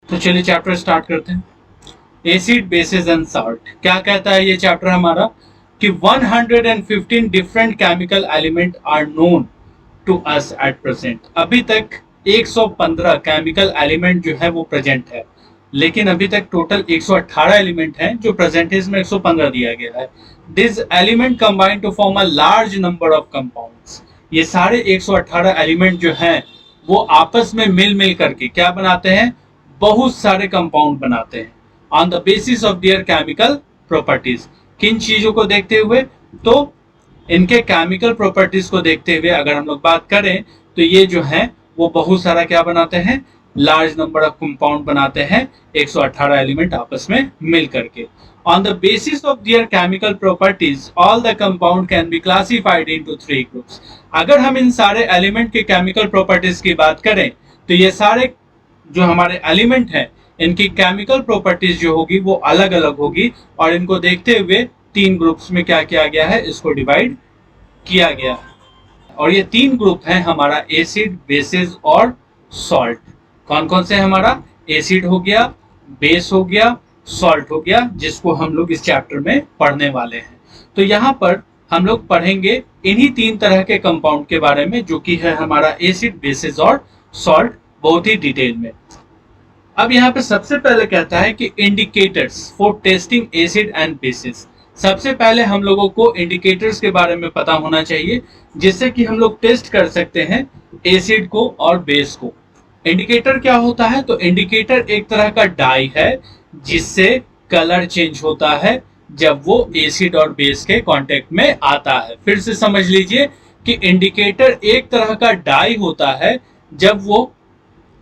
तो चलिए chapter start करते हैं। Acid bases and salt. क्या कहता है ये चैप्टर हमारा कि 115 different chemical element are known to us at present. अभी तक 115 केमिकल एलिमेंट जो है वो प्रेजेंट है, लेकिन अभी तक टोटल 118 एलिमेंट हैं जो प्रेजेंटेज में 115 दिया गया है। This element combine to form a large number of compounds. ये सारे 118 एलिमेंट जो हैं वो आपस में मिल मिल करके क्या बनाते हैं, बहुत सारे कंपाउंड बनाते हैं on the basis of their chemical properties. किन चीजों को देखते हुए, तो इनके केमिकल प्रॉपर्टीज को देखते हुए अगर हम लोग बात करें तो ये जो है वो बहुत सारा क्या बनाते हैं, लार्ज नंबर ऑफ कंपाउंड बनाते हैं 118 एलिमेंट आपस में मिल करके। On the basis of their chemical properties, all the compound can be classified into three groups. अगर हम इन सारे एलिमेंट के केमिकल प्रॉपर्टीज की बात करें तो ये सारे जो हमारे एलिमेंट हैं इनकी केमिकल प्रॉपर्टीज जो होगी वो अलग अलग होगी, और इनको देखते हुए तीन ग्रुप्स में क्या किया गया है, इसको डिवाइड किया गया है। और ये तीन ग्रुप हैं हमारा एसिड, बेसिस और सॉल्ट। कौन कौन से हमारा, एसिड हो गया, बेस हो गया, सॉल्ट हो गया, जिसको हम लोग इस चैप्टर में पढ़ने वाले हैं। तो यहाँ पर हम लोग पढ़ेंगे इन्हीं तीन तरह के कंपाउंड के बारे में, जो कि है हमारा एसिड, बेसिस और सॉल्ट, बहुत ही डिटेल में। अब यहाँ पे सबसे पहले कहता है कि indicators for testing acid and bases. सबसे पहले हम लोगों को इंडिकेटर्स के बारे में पता होना चाहिए, जिससे कि हम लोग टेस्ट कर सकते हैं एसिड को और बेस को। इंडिकेटर क्या होता है, तो इंडिकेटर एक तरह का डाई है जिससे कलर चेंज होता है जब वो एसिड और बेस के कांटेक्ट में आता है। फिर से समझ लीजिए कि इंडिकेटर एक तरह का डाई होता है, जब वो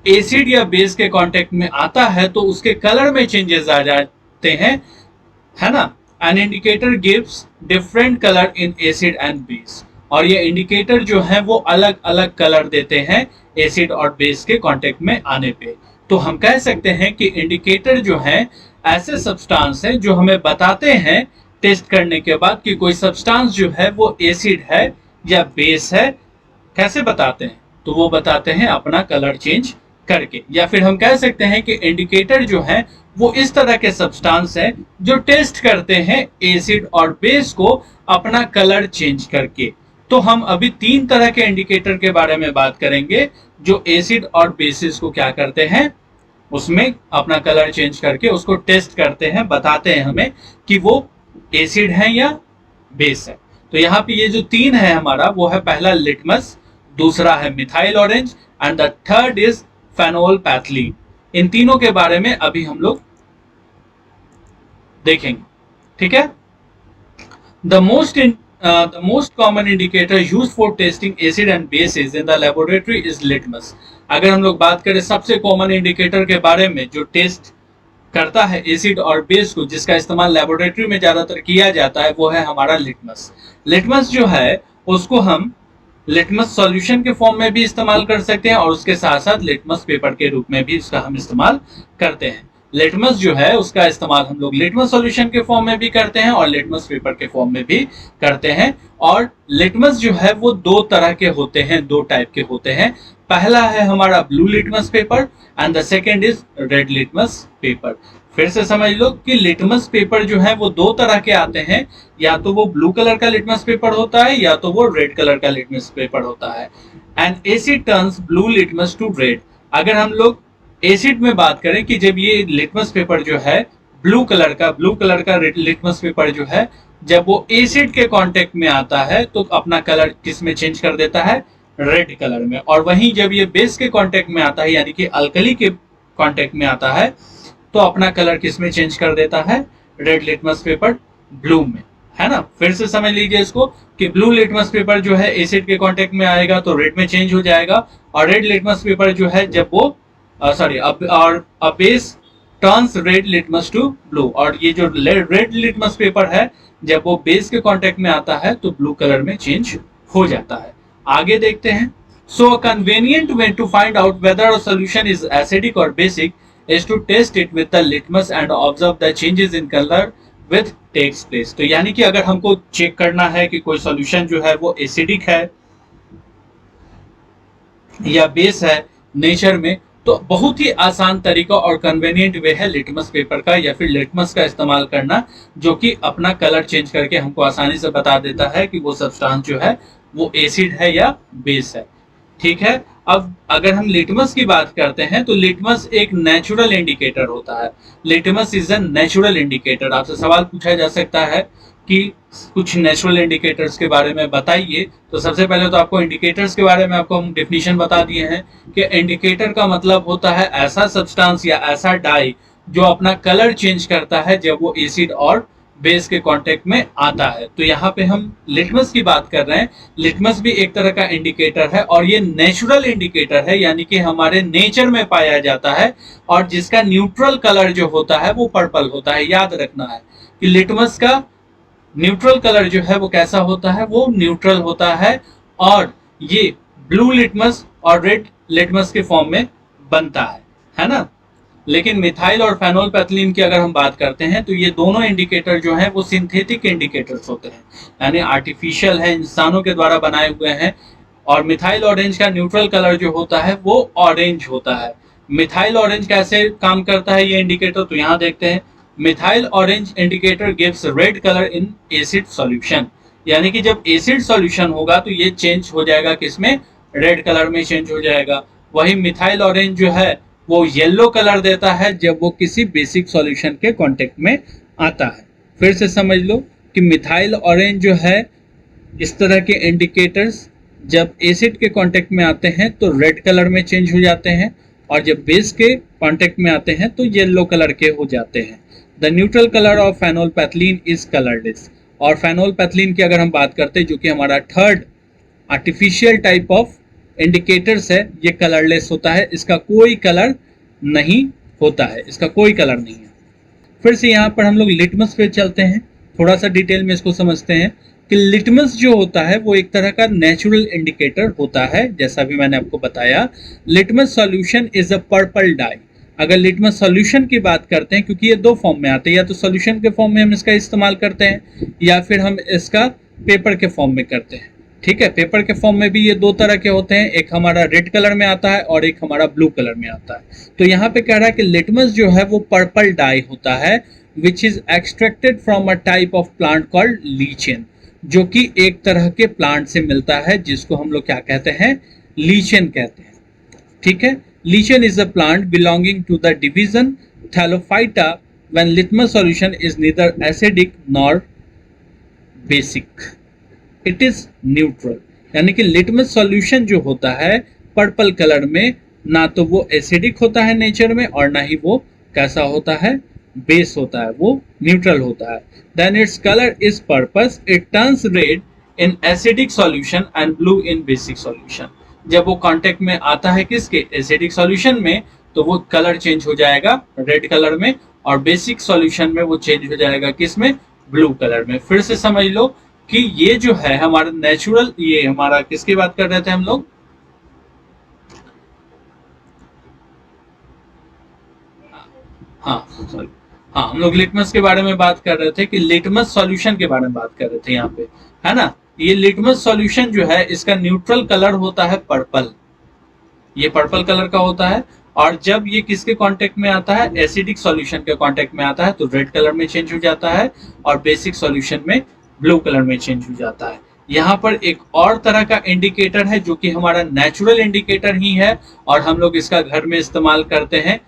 एसिड या बेस के कांटेक्ट में आता है तो उसके कलर में चेंजेस आ जाते हैं, है ना। An indicator gives different colour in acid and base. और ये इंडिकेटर जो है वो अलग अलग कलर देते हैं एसिड और बेस के कांटेक्ट में आने पे। तो हम कह सकते हैं कि इंडिकेटर जो है ऐसे सब्सटेंस है जो हमें बताते हैं टेस्ट करने के बाद कि कोई सब्सटेंस जो है वो एसिड है या बेस है। कैसे बताते हैं, तो वो बताते हैं अपना कलर चेंज करके। या फिर हम कह सकते हैं कि इंडिकेटर जो है वो इस तरह के सब्सटेंस है जो टेस्ट करते हैं एसिड और बेस को अपना कलर चेंज करके। तो हम अभी तीन तरह के इंडिकेटर के बारे में बात करेंगे जो एसिड और बेसिस को क्या करते हैं, उसमें अपना कलर चेंज करके उसको टेस्ट करते हैं, बताते हैं हमें कि वो एसिड है या बेस है। तो यहाँ पे ये जो तीन है हमारा, वो है पहला लिटमस, दूसरा है methyl orange and the third is phenolphthalein. इन तीनों के बारे में अभी हम लोग देखेंगे, ठीक है। The most common indicator used for testing acid and bases in the laboratory is litmus. अगर हम लोग बात करें सबसे कॉमन इंडिकेटर के बारे में जो टेस्ट करता है एसिड और बेस को, जिसका इस्तेमाल लेबोरेटरी में ज्यादातर किया जाता है, वो है हमारा लिटमस। लिटमस जो है उसको हम लिटमस सॉल्यूशन के फॉर्म में भी इस्तेमाल कर सकते हैं और उसके साथ साथ लिटमस पेपर के रूप में भी इसका हम इस्तेमाल करते हैं। लिटमस जो है उसका इस्तेमाल हम लोग लिटमस सॉल्यूशन के फॉर्म में भी करते हैं और लिटमस पेपर के फॉर्म में भी करते हैं। और लिटमस जो है वो दो तरह के होते हैं, दो टाइप के होते हैं। पहला है हमारा blue litmus paper and the second is red litmus paper. फिर से समझ लो कि लिटमस पेपर जो है वो दो तरह के आते हैं, या तो वो ब्लू कलर का लिटमस पेपर होता है या तो वो रेड कलर का लिटमस पेपर होता है। And acid turns blue litmus to red. अगर हम लोग एसिड में बात करें कि जब ये लिटमस पेपर जो है ब्लू कलर का लिटमस पेपर जो है, जब वो एसिड के कांटेक्ट में आता है तो अपना कलर किस में चेंज कर देता है, रेड कलर में। और वहीं जब ये बेस के कांटेक्ट में आता है यानी कि अल्कली के कांटेक्ट में आता है तो अपना कलर किस में चेंज कर देता है, रेड लिटमस पेपर ब्लू में, है ना। फिर से समझ लीजिए इसको कि ब्लू लिटमस पेपर जो है एसिड के कांटेक्ट में आएगा तो रेड में चेंज हो जाएगा, और रेड लिटमस पेपर जो है जब वो base turns red litmus to blue, और ये जो रेड लिटमस पेपर है जब वो बेस के कांटेक्ट में आता है तो ब्लू कलर में चेंज हो जाता है। आगे देखते हैं। So a convenient way to find out whether a solution is acidic और basic is to test it with the litmus and observe the changes in color with takes place। तो यानी कि अगर हमको चेक करना है कि कोई सॉल्यूशन जो है वो एसिडिक है या बेस है नेचर में, तो बहुत ही आसान तरीका और कन्वीनियंट वे है लिटमस पेपर का या फिर लिटमस का इस्तेमाल करना, जो कि अपना कलर चेंज करके हमको आसानी से बता देता है कि वो सब्सटेंस जो है वो एसिड है या बेस है। ठीक है। अब अगर हम लिटमस की बात करते हैं तो लिटमस एक नेचुरल इंडिकेटर होता है। Litmus is a natural indicator. आपसे सवाल पूछा जा सकता है कि कुछ नेचुरल इंडिकेटर्स के बारे में बताइए, तो सबसे पहले तो आपको इंडिकेटर्स के बारे में आपको हम डेफिनेशन बता दिए हैं कि इंडिकेटर का मतलब होता है ऐसा सब्सटेंस या ऐसा डाई जो अपना कलर चेंज करता है जब वो एसिड और बेस के कांटेक्ट में आता है। तो यहाँ पे हम लिटमस की बात कर रहे हैं। लिटमस भी एक तरह का इंडिकेटर है और ये नेचुरल इंडिकेटर है, यानी कि हमारे नेचर में पाया जाता है और जिसका न्यूट्रल कलर जो होता है वो पर्पल होता है। याद रखना है कि लिटमस का न्यूट्रल कलर जो है वो कैसा होता है, वो न्यूट्रल होता है और ये ब्लू लिटमस और रेड लिटमस के फॉर्म में बनता है ना। लेकिन मिथाइल और फेनोल्फेथलीन की अगर हम बात करते हैं तो ये दोनों इंडिकेटर जो हैं वो सिंथेटिक इंडिकेटर्स होते हैं, यानी आर्टिफिशियल है, इंसानों के द्वारा बनाए हुए हैं। और मिथाइल ऑरेंज का न्यूट्रल कलर जो होता है वो ऑरेंज होता है। मिथाइल ऑरेंज कैसे काम करता है ये इंडिकेटर, तो यहाँ देखते हैं। Methyl orange indicator gives red colour in acid solution, यानी कि जब एसिड सॉल्यूशन होगा तो ये चेंज हो जाएगा किसमें, रेड कलर में चेंज हो जाएगा। वही मिथाइल ऑरेंज जो है वो येलो कलर देता है जब वो किसी बेसिक सॉल्यूशन के कांटेक्ट में आता है। फिर से समझ लो कि मिथाइल ऑरेंज जो है, इस तरह के इंडिकेटर्स जब एसिड के कांटेक्ट में आते हैं तो रेड कलर में चेंज हो जाते हैं और जब बेस के कांटेक्ट में आते हैं तो येलो कलर के हो जाते हैं। The neutral colour of phenolphthalein is colourless. और फेनोल्फेथलीन की अगर हम बात करते हैं जो कि हमारा third artificial type of indicators है, ये कलरलेस होता है, इसका कोई कलर नहीं होता है, इसका कोई कलर नहीं है। फिर से यहाँ पर हम लोग लिटमस पे चलते हैं, थोड़ा सा डिटेल में इसको समझते हैं कि लिटमस जो होता है वो एक तरह का नेचुरल इंडिकेटर होता है। जैसा भी मैंने आपको बताया, litmus solution is a purple dye. अगर लिटमस सॉल्यूशन की बात करते हैं, क्योंकि ये दो फॉर्म में आते हैं, या तो सॉल्यूशन के फॉर्म में हम इसका इस्तेमाल करते हैं या फिर हम इसका पेपर के फॉर्म में करते हैं। ठीक है, पेपर के फॉर्म में भी ये दो तरह के होते हैं, एक हमारा रेड कलर में आता है और एक हमारा ब्लू कलर में आता है। तो यहाँ पे कह रहा है कि लिटमस जो है वो पर्पल डाई होता है which is extracted from a type of plant called lichen, जो कि एक तरह के प्लांट से मिलता है जिसको हम लोग क्या कहते हैं, लीचेन कहते हैं। ठीक है, lichen is a plant belonging to the division thallophyta when litmus solution is neither acidic nor basic, it is neutral. यानी कि लिटमस सॉल्यूशन जो होता है पर्पल कलर में, ना तो वो एसिडिक होता है नेचर में और ना ही वो कैसा होता है, बेस होता है, वो न्यूट्रल होता है। Then its colour is purple, it turns red in acidic solution and blue in basic solution. जब वो कांटेक्ट में आता है किसके, एसिडिक सॉल्यूशन में, तो वो कलर चेंज हो जाएगा रेड कलर में, और बेसिक सॉल्यूशन में वो चेंज हो जाएगा किसमें, ब्लू कलर में। फिर से समझ लो कि ये जो है हमारा नेचुरल, ये हमारा किसकी बात कर रहे थे हम लोग, हाँ सॉरी, हाँ हम लोग लिटमस के बारे में बात कर रहे थे कि लिटमस सॉल्यूशन के बारे में बात कर रहे थे यहाँ पे, है ना। ये लिटमस सॉल्यूशन जो है इसका न्यूट्रल कलर होता है पर्पल, ये पर्पल कलर का होता है। और जब ये किसके कांटेक्ट में आता है, एसिडिक सॉल्यूशन के कांटेक्ट में आता है तो रेड कलर में चेंज हो जाता है और बेसिक सॉल्यूशन में ब्लू कलर में चेंज हो जाता है। यहाँ पर एक और तरह का इंडिकेटर है जो कि हमारा नेचुरल इंडिकेटर ही है और हम लोग इसका घर में इस्तेमाल करते हैं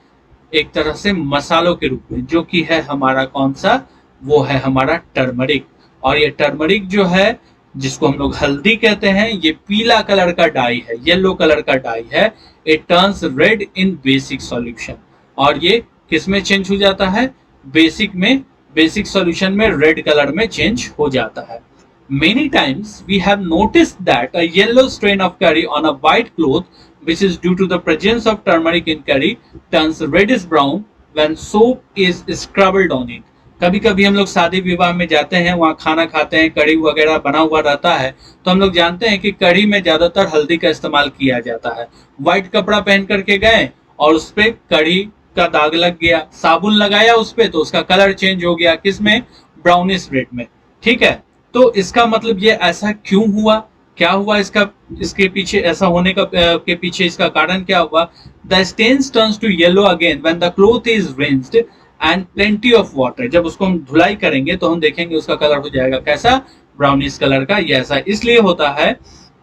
एक तरह से मसालों के रूप में, जो कि है हमारा कौन सा, वो है हमारा टर्मरिक। और ये टर्मरिक जो है, जिसको हम लोग हल्दी कहते हैं, ये पीला कलर का डाई है, येलो कलर का डाई है। It turns red in basic solution, और ये किस में चेंज हो जाता है, बेसिक में, बेसिक सॉल्यूशन में रेड कलर में चेंज हो जाता है। Many times we have noticed that a yellow stain of curry on a white cloth, which is due to the presence of turmeric in curry, turns reddish brown when soap is scrubbed on it. कभी कभी हम लोग शादी विवाह में जाते हैं, वहाँ खाना खाते हैं, कढ़ी वगैरह बना हुआ रहता है, तो हम लोग जानते हैं कि कढ़ी में ज्यादातर हल्दी का इस्तेमाल किया जाता है। व्हाइट कपड़ा पहन करके गए और उस पर कढ़ी का दाग लग गया, साबुन लगाया उस पर तो उसका कलर चेंज हो गया, किसमें, ब्राउनिश रेड में। ठीक है, तो इसका मतलब ये ऐसा क्यों हुआ, क्या हुआ इसका, इसके पीछे ऐसा होने का के पीछे इसका कारण क्या हुआ? The stains turns to yellow again when the cloth is rinsed and plenty of water. जब उसको हम धुलाई करेंगे तो हम देखेंगे उसका कलर हो जाएगा कैसा? ब्राउनिश कलर का। ये ऐसा इसलिए होता है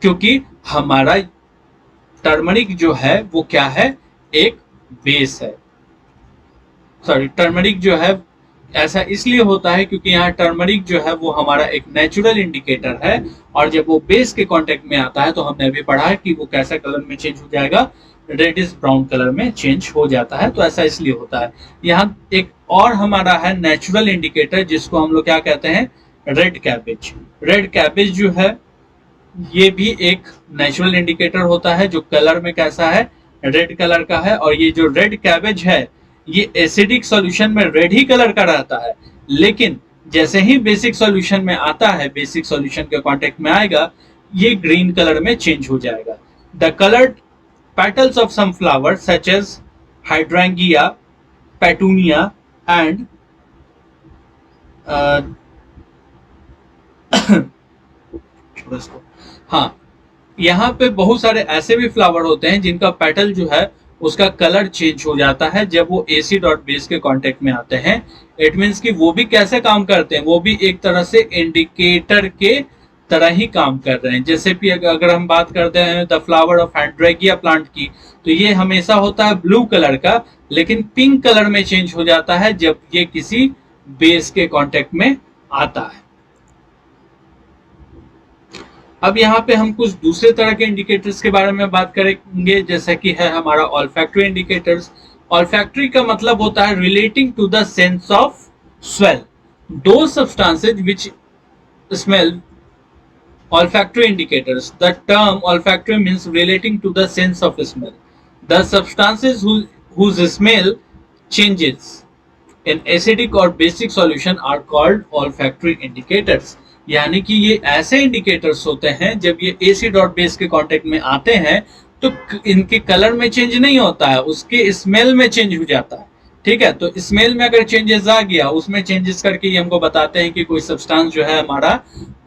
क्योंकि हमारा टर्मरिक जो है वो क्या है? एक बेस है। सॉरी, टर्मरिक जो है ऐसा इसलिए होता है क्योंकि यहाँ टर्मरिक जो है वो हमारा एक नेचुरल इंडिकेटर है, और जब वो बेस के कांटेक्ट में आता है तो हमने अभी पढ़ा है कि वो कैसा कलर में चेंज हो जाएगा? रेडिश ब्राउन कलर में चेंज हो जाता है। तो ऐसा इसलिए होता है। यहाँ एक और हमारा है नेचुरल इंडिकेटर जिसको हम लोग क्या कहते हैं? Red cabbage. रेड कैबेज जो है ये भी एक नेचुरल इंडिकेटर होता है जो कलर में कैसा है? रेड कलर का है। और ये जो रेड कैबेज है ये एसिडिक सॉल्यूशन में रेड ही कलर का रहता है, लेकिन जैसे ही बेसिक सॉल्यूशन में आता है, बेसिक सॉल्यूशन के कांटेक्ट में आएगा, ये ग्रीन कलर में चेंज हो जाएगा। The coloured petals of some flower such as hydrangea, petunia and हाँ, यहाँ पे बहुत सारे ऐसे भी फ्लावर होते हैं जिनका पेटल जो है उसका कलर चेंज हो जाता है जब वो एसिड और बेस के कांटेक्ट में आते हैं। इट मीन्स कि वो भी कैसे काम करते हैं? वो भी एक तरह से इंडिकेटर के तरह ही काम कर रहे हैं। जैसे कि अगर हम बात करते हैं द फ्लावर ऑफ हैंड्रेगिया प्लांट की, तो ये हमेशा होता है ब्लू कलर का, लेकिन पिंक कलर में चेंज हो जाता है जब ये किसी बेस के कांटेक्ट में आता है। अब यहाँ पे हम कुछ दूसरे तरह के इंडिकेटर्स के बारे में बात करेंगे, जैसा कि है हमारा ऑल्फैक्टरी इंडिकेटर्स। ऑल्फैक्टरी का मतलब होता है relating to the sense of smell. दो substances which smell olfactory indicators. The term olfactory means relating to the sense of smell. The substances whose smell changes in acidic or basic solution are called olfactory indicators. यानी कि ये ऐसे indicators होते हैं जब ये acid और base के कांटेक्ट में आते हैं तो इनके कलर में चेंज नहीं होता है, उसके स्मेल में चेंज हो जाता है। ठीक है, तो स्मेल में अगर चेंजेस आ गया, उसमें चेंजेस करके ये हमको बताते हैं कि कोई सब्सटेंस जो है हमारा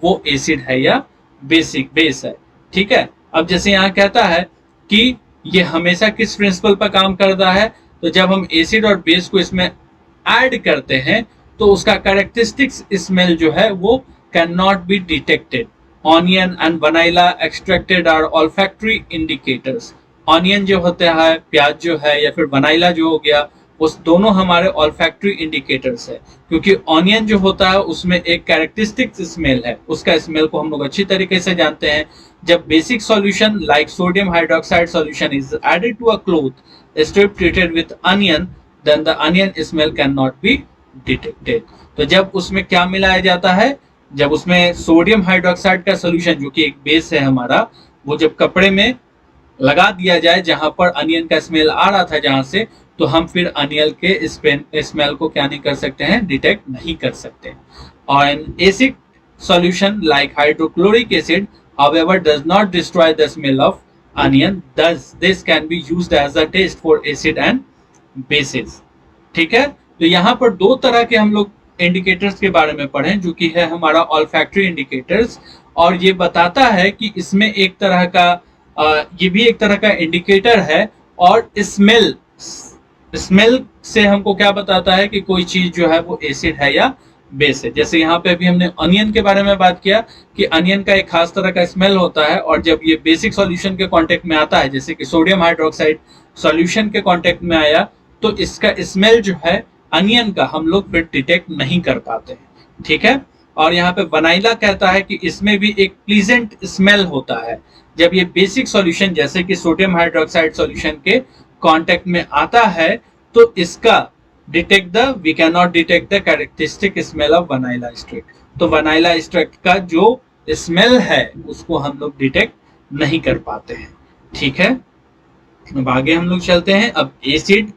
वो एसिड है या बेसिक बेस है। ठीक है, अब जैसे यहाँ कहता है कि ये हमेशा किस प्रिंसिपल पर काम करता है, तो जब हम एसिड और बेस को इसमें ऐड करते हैं तो उसका कैरेक्टरिस्टिक्स स्मेल जो है वो can not be detected. Onion and vanilla extracted are olfactory indicators. Onion जो होता है, प्याज जो है, या फिर वनीला जो हो गया, उस दोनों हमारे ऑल्फैक्टरी इंडिकेटर्स है, क्योंकि ऑनियन जो होता है उसमें एक कैरेक्टरिस्टिक स्मेल है, उसका स्मेल को हम लोग अच्छी तरीके से जानते हैं। जब basic solution like sodium hydroxide solution is added to a cloth strip treated with onion, then the onion smell can not be detected. तो जब उसमें क्या मिलाया जाता है? जब उसमें सोडियम हाइड्रोक्साइड का सॉल्यूशन जो कि एक बेस है हमारा, वो जब कपड़े में लगा दिया जाए जहां पर अनियन का स्मेल आ रहा था जहां से, तो हम फिर अनियल के स्मेल को क्या नहीं कर सकते हैं? डिटेक्ट नहीं कर सकते। और N acid solution like hydrochloric acid however does not destroy the smell of onion, thus this can be used as a test for acid and bases। ठीक है, तो यहाँ पर दो तरह के हम लोग इंडिकेटर्स के बारे में पढ़ें, जो कि है हमारा ऑल्फैक्टरी इंडिकेटर्स, और ये बताता है कि इसमें एक तरह का ये भी एक तरह का इंडिकेटर है, और स्मेल से हमको क्या बताता है कि कोई चीज जो है वो एसिड है या बेस है। जैसे यहाँ पे अभी हमने अनियन के बारे में बात किया कि अनियन का एक खास तरह का स्मेल होता है, और जब ये बेसिक सॉल्यूशन के कांटेक्ट में आता है, जैसे कि सोडियम हाइड्रोक्साइड सॉल्यूशन के कांटेक्ट में आया, तो इसका स्मेल जो है अनियन का हम लोग फिर डिटेक्ट नहीं कर पाते हैं। ठीक है, और यहाँ पे वनीला कहता है कि इसमें भी एक प्लीजेंट स्मेल होता है जब ये बेसिक सॉल्यूशन जैसे कि सोडियम हाइड्रोक्साइड सॉल्यूशन के कांटेक्ट में आता है, तो इसका we can not detect the characteristic smell of vanilla extract. तो वनीला एक्सट्रैक्ट का जो स्मेल है उसको हम लोग डिटेक्ट नहीं कर पाते हैं। ठीक है, अब आगे हम लोग चलते हैं। अब एसिड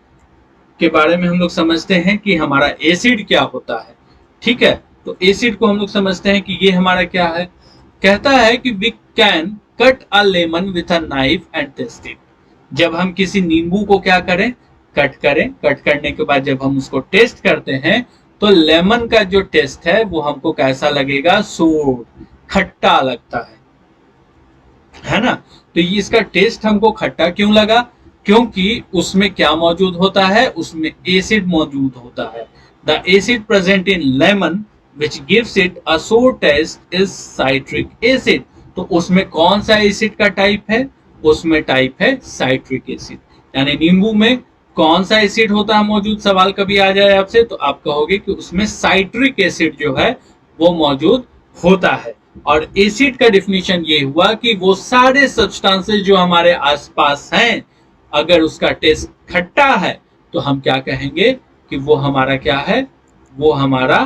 के बारे में हम लोग समझते हैं कि हमारा एसिड क्या होता है। ठीक है, तो एसिड को हम लोग समझते हैं कि ये हमारा क्या है। कहता है कि we can cut a lemon with a knife and taste it. जब हम किसी नींबू को क्या करें? कट करें। कट करने के बाद जब हम उसको टेस्ट करते हैं तो लेमन का जो टेस्ट है वो हमको कैसा लगेगा? सोर, खट्टा लगता है। है ना। तो ये इसका टेस्ट हमको खट्टा क्यों लगा? क्योंकि उसमें क्या मौजूद होता है? उसमें एसिड मौजूद होता है। The acid present in lemon which gives it a sour test is citric acid. तो उसमें कौन सा एसिड का टाइप है? उसमें टाइप है साइट्रिक एसिड। यानी नींबू में कौन सा एसिड होता है मौजूद? सवाल कभी आ जाए आपसे तो आप कहोगे कि उसमें साइट्रिक एसिड जो है वो मौजूद होता है। और एसिड का डिफिनीशन ये हुआ कि वो सारे सब्सटेंसेस जो हमारे आसपास हैं, अगर उसका टेस्ट खट्टा है तो हम क्या कहेंगे कि वो हमारा क्या है? वो हमारा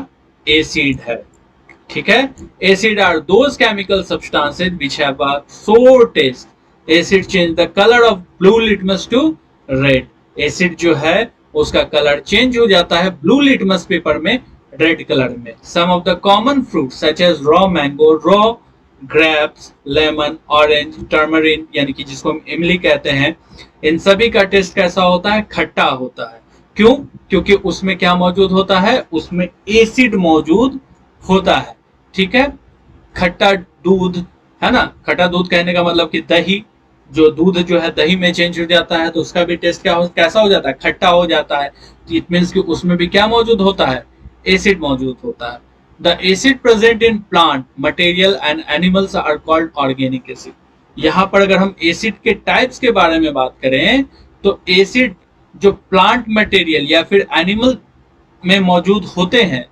एसिड है। ठीक है। Acid are those chemical substances which have a sour taste. Acid change the colour of blue litmus to red. Acid जो है उसका कलर चेंज हो जाता है ब्लू लिटमस पेपर में रेड कलर में। Some of the common fruits such as raw mango, raw grapes, lemon, orange, tamarind यानी कि जिसको हम इमली कहते हैं, इन सभी का टेस्ट कैसा होता है? खट्टा होता है। क्यों? क्योंकि उसमें क्या मौजूद होता है? उसमें एसिड मौजूद होता है। ठीक है। खट्टा दूध, है ना। खट्टा दूध कहने का मतलब कि दही, जो दूध जो है दही में चेंज हो जाता है तो उसका भी टेस्ट कैसा हो जाता है? खट्टा हो जाता है। इट मीन्स कि उसमें भी क्या मौजूद होता है? एसिड मौजूद होता है। The acid present in plant material and animals are called organic acid. यहाँ पर अगर हम एसिड के टाइप्स के बारे में बात करें तो एसिड जो प्लांट मटेरियल या फिर एनिमल में मौजूद होते हैं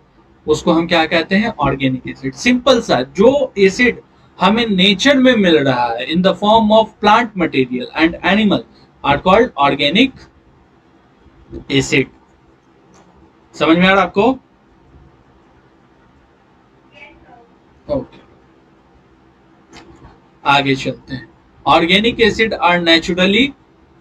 उसको हम क्या कहते हैं? Organic acid. सिंपल सा, जो एसिड हमें नेचर में मिल रहा है in the form of plant material and animal are called organic acid. समझ में आ रहा आपको? ओके, आगे चलते हैं। Organic acid are naturally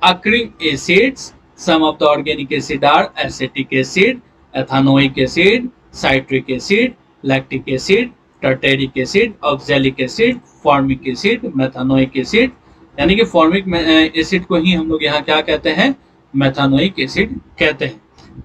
occurring acids. Some of the organic acid are acetic acid, ethanoic acid, citric acid, lactic acid, tartaric acid, oxalic acid, formic acid, methanoic acid. यानी कि फॉर्मिक एसिड को ही हम लोग यहाँ क्या कहते हैं? मेथानोइक एसिड कहते हैं।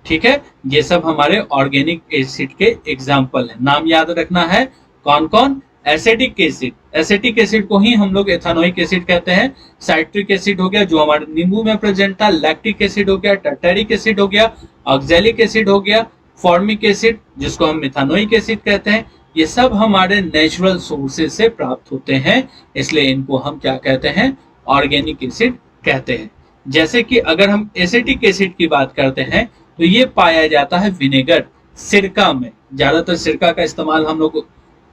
ठीक है। ये सब हमारे ऑर्गेनिक एसिड के एग्जाम्पल है। नाम याद रखना है कौन कौन? एसिटिक एसिड, एसिटिक एसिड को ही हम लोग एथानोइक एसिड कहते हैं। साइट्रिक एसिड हो गया जो हमारे नींबू में प्रेजेंट था, लैक्टिक एसिड हो गया, टर्टेरिक एसिड हो गया, ऑक्सैलिक एसिड हो गया, फॉर्मिक एसिड जिसको हम मिथानोइक एसिड कहते हैं। ये सब हमारे नेचुरल सोर्सेज से प्राप्त होते हैं, इसलिए इनको हम क्या कहते हैं? ऑर्गेनिक एसिड कहते हैं। जैसे कि अगर हम एसिटिक एसिड की बात करते हैं तो ये पाया जाता है विनेगर, सिरका में। ज्यादातर सिरका का इस्तेमाल हम लोग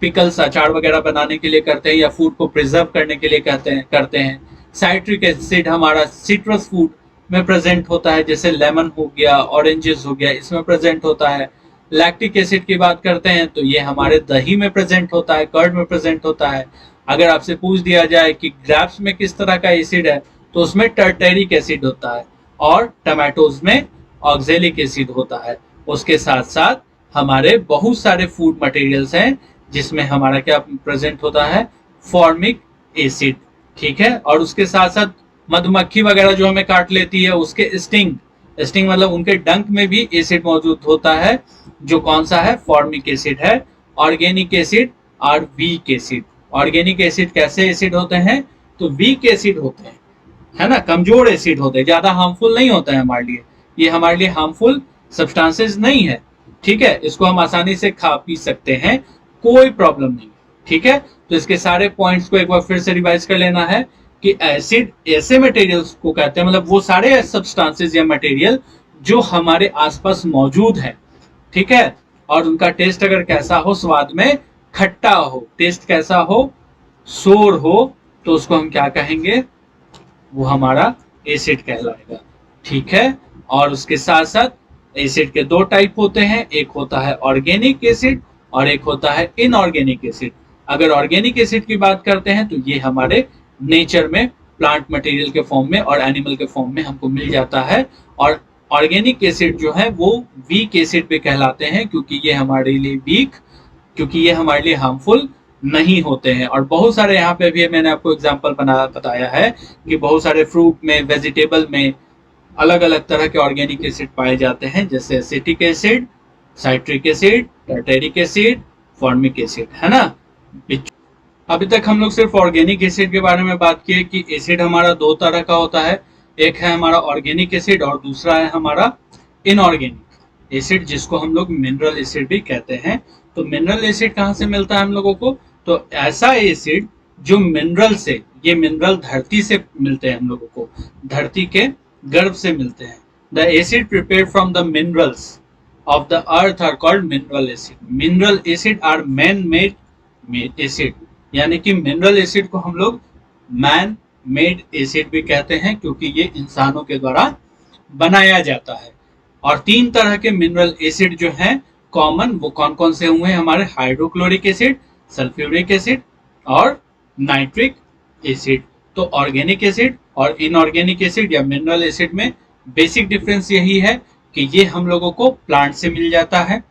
पिकल्स, अचार वगैरह बनाने के लिए करते हैं या फूड को प्रिजर्व करने के लिए करते हैं। साइट्रिक एसिड हमारा सिट्रस फूड में प्रेजेंट होता है, जैसे लेमन हो गया, ऑरेंजेस हो गया, इसमें प्रेजेंट होता है। लैक्टिक एसिड की बात करते हैं तो ये हमारे दही में प्रेजेंट होता है, कर्ड में प्रेजेंट होता है। अगर आपसे पूछ दिया जाए कि ग्रेप्स में किस तरह का एसिड है तो उसमें टर्टेरिक एसिड होता है, और टमाटोज में ऑक्सैलिक एसिड होता है। उसके साथ साथ हमारे बहुत सारे फूड मटेरियल्स हैं जिसमें हमारा क्या प्रेजेंट होता है? Formic acid. ठीक है। और उसके साथ साथ मधुमक्खी वगैरह जो हमें काट लेती है उसके स्टिंग, स्टिंग मतलब उनके डंक में भी एसिड मौजूद होता है, जो कौन सा है? फॉर्मिक एसिड है। ऑर्गेनिक एसिड और वीक एसिड। ऑर्गेनिक एसिड कैसे एसिड होते हैं? तो वीक एसिड होते हैं, है ना, कमजोर एसिड होते हैं, ज्यादा हार्मफुल नहीं होता है हमारे लिए। ये हमारे लिए हार्मफुल सब्सटेंसेस नहीं है। ठीक है। इसको हम आसानी से खा पी सकते हैं, कोई प्रॉब्लम नहीं। ठीक है। तो इसके सारे पॉइंट्स को एक बार फिर से रिवाइज कर लेना है कि एसिड ऐसे मटेरियल्स को कहते हैं, मतलब वो सारे सब्सटेंसेस या मटेरियल जो हमारे आसपास मौजूद है। ठीक है। और उनका टेस्ट अगर कैसा हो? स्वाद में खट्टा हो। टेस्ट कैसा हो? सोर हो। तो उसको हम क्या कहेंगे? वो हमारा एसिड कहलाएगा। ठीक है। और उसके साथ साथ एसिड के दो टाइप होते हैं, एक होता है ऑर्गेनिक एसिड और एक होता है इनऑर्गेनिक एसिड। अगर ऑर्गेनिक एसिड की बात करते हैं तो ये हमारे नेचर में प्लांट मटेरियल के फॉर्म में और एनिमल के फॉर्म में हमको मिल जाता है। और ऑर्गेनिक एसिड जो है वो वीक एसिड पे कहलाते हैं, क्योंकि ये हमारे लिए वीक, क्योंकि ये हमारे लिए हार्मफुल नहीं होते हैं। और बहुत सारे यहाँ पे भी मैंने आपको एग्जांपल बताया है कि बहुत सारे फ्रूट में, वेजिटेबल में अलग अलग तरह के ऑर्गेनिक एसिड पाए जाते हैं, जैसे acetic acid, citric acid, tartaric acid, formic acid, है ना। अभी तक हम लोग सिर्फ ऑर्गेनिक एसिड के बारे में बात किए कि एसिड हमारा दो तरह का होता है, एक है हमारा ऑर्गेनिक एसिड और दूसरा है हमारा इनऑर्गेनिक एसिड, जिसको हम लोग मिनरल एसिड भी कहते हैं। तो मिनरल एसिड कहाँ से मिलता है हम लोगों को? तो ऐसा एसिड जो मिनरल से, ये मिनरल धरती से मिलते हैं हम लोगों को, धरती के गर्भ से मिलते हैं। The acid prepared from the minerals of the earth are called mineral acid. Mineral acid are man made acid, यानी कि मिनरल एसिड को हम लोग मैन मेड एसिड भी कहते हैं क्योंकि ये इंसानों के द्वारा बनाया जाता है। और तीन तरह के मिनरल एसिड जो हैं कॉमन, वो कौन कौन से हुए? हमारे हाइड्रोक्लोरिक एसिड, सल्फ्यूरिक एसिड और नाइट्रिक एसिड। तो ऑर्गेनिक एसिड और इनऑर्गेनिक एसिड या मिनरल एसिड में बेसिक डिफरेंस यही है कि ये हम लोगों को प्लांट से मिल जाता है,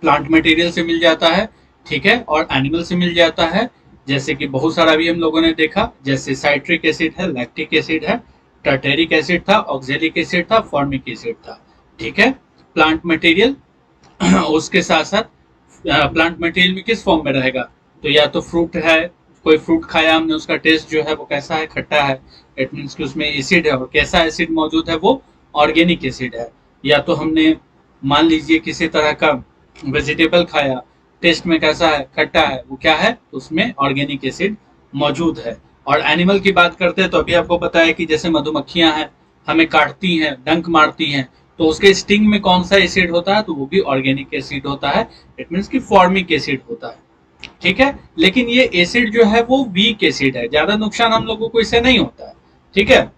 प्लांट मटेरियल से मिल जाता है, ठीक है, और एनिमल से मिल जाता है। जैसे कि बहुत सारा भी हम लोगों ने देखा, जैसे साइट्रिक एसिड है, लैक्टिक एसिड है, टार्टेरिक एसिड था, ऑक्जेलिक एसिड था, फॉर्मिक एसिड था, ठीक है। प्लांट मटेरियल उसके साथ साथ प्लांट मटेरियल में किस फॉर्म में रहेगा? तो या तो फ्रूट है, कोई फ्रूट खाया हमने, उसका टेस्ट जो है वो कैसा है? खट्टा है, इट मीन्स कि उसमें एसिड है, और कैसा एसिड मौजूद है? वो ऑर्गेनिक एसिड है। या तो हमने मान लीजिए किसी तरह का वेजिटेबल खाया, टेस्ट में कैसा है? खट्टा है, वो क्या है? उसमें ऑर्गेनिक एसिड मौजूद है। और एनिमल की बात करते हैं तो अभी आपको पता है कि जैसे मधुमक्खियां हैं, हमें काटती हैं, डंक मारती हैं, तो उसके स्टिंग में कौन सा एसिड होता है? तो वो भी ऑर्गेनिक एसिड होता है, इट मीन्स कि फॉर्मिक एसिड होता है, ठीक है। लेकिन ये एसिड जो है वो वीक एसिड है, ज्यादा नुकसान हम लोगों को इससे नहीं होता है, ठीक है।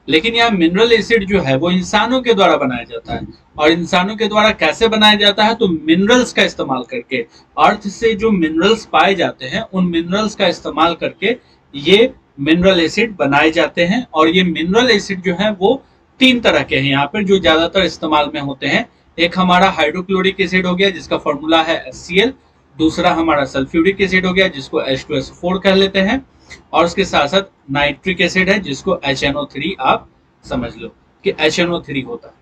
लेकिन यहाँ मिनरल एसिड जो है वो इंसानों के द्वारा बनाया जाता है। और इंसानों के द्वारा कैसे बनाया जाता है? तो मिनरल्स का इस्तेमाल करके, अर्थ से जो मिनरल्स पाए जाते हैं उन मिनरल्स का इस्तेमाल करके ये मिनरल एसिड बनाए जाते हैं। और ये मिनरल एसिड जो है वो तीन तरह के हैं यहाँ पर जो ज्यादातर इस्तेमाल में होते हैं। एक हमारा हाइड्रोक्लोरिक एसिड हो गया जिसका फॉर्मूला है HCl, दूसरा हमारा सल्फ्यूरिक एसिड हो गया जिसको H2SO4 कह लेते हैं, और उसके साथ साथ नाइट्रिक एसिड है जिसको HNO3 आप समझ लो कि HNO3 होता है,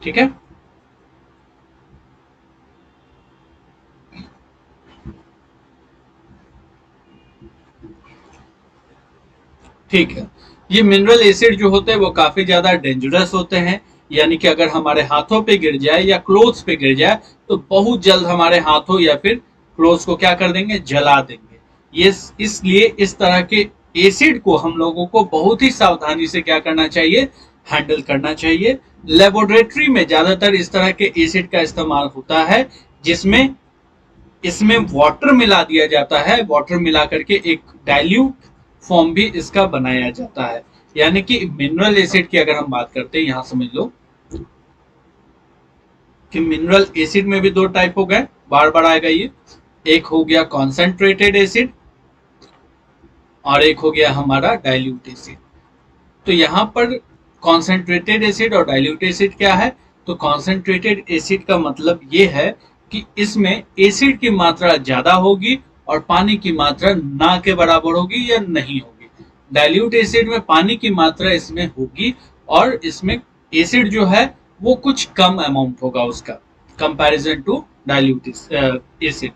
ठीक है। ठीक है, ये मिनरल एसिड जो होते हैं वो काफी ज्यादा डेंजरस होते हैं, यानी कि अगर हमारे हाथों पे गिर जाए या क्लोथ्स पे गिर जाए तो बहुत जल्द हमारे हाथों या फिर क्लोथ्स को क्या कर देंगे? जला देंगे। ये इसलिए इस तरह के एसिड को हम लोगों को बहुत ही सावधानी से क्या करना चाहिए? हैंडल करना चाहिए। लेबोरेटरी में ज्यादातर इस तरह के एसिड का इस्तेमाल होता है जिसमें इसमें वाटर मिला दिया जाता है, वाटर मिला करके एक डाइल्यूट फॉर्म भी इसका बनाया जाता है। यानी कि मिनरल एसिड की अगर हम बात करते हैं, यहां समझ लो कि मिनरल एसिड में भी दो टाइप हो गए, बार बार आएगा ये। एक हो गया कॉन्सेंट्रेटेड एसिड और एक हो गया हमारा डाइल्यूट एसिड। तो यहाँ पर कॉन्सेंट्रेटेड एसिड और डाइल्यूट एसिड क्या है? तो कॉन्सेंट्रेटेड एसिड का मतलब ये है कि इसमें एसिड की मात्रा ज्यादा होगी और पानी की मात्रा ना के बराबर होगी या नहीं होगी। डाइल्यूट एसिड में पानी की मात्रा इसमें होगी और इसमें एसिड जो है वो कुछ कम अमाउंट होगा उसका, comparison to dilute acid.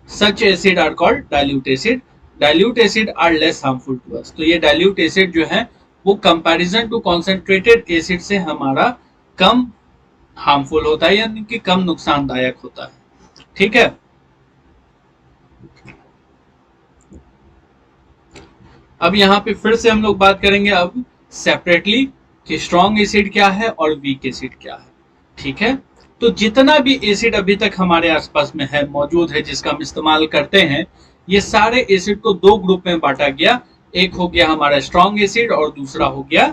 Such acid are called dilute acid. Dilute acid are less harmful to us. तो ये dilute acid जो है वो कंपैरिजन टू कॉन्सेंट्रेटेड एसिड से हमारा कम हार्मफुल होता है, यानी कि कम नुकसानदायक होता है, ठीक है। अब यहाँ पे फिर से हम लोग बात करेंगे अब सेपरेटली कि स्ट्रॉन्ग एसिड क्या है और वीक एसिड क्या है, ठीक है। तो जितना भी एसिड अभी तक हमारे आसपास में है, मौजूद है, जिसका हम इस्तेमाल करते हैं, ये सारे एसिड को दो ग्रुप में बांटा गया। एक हो गया हमारा स्ट्रॉन्ग एसिड और दूसरा हो गया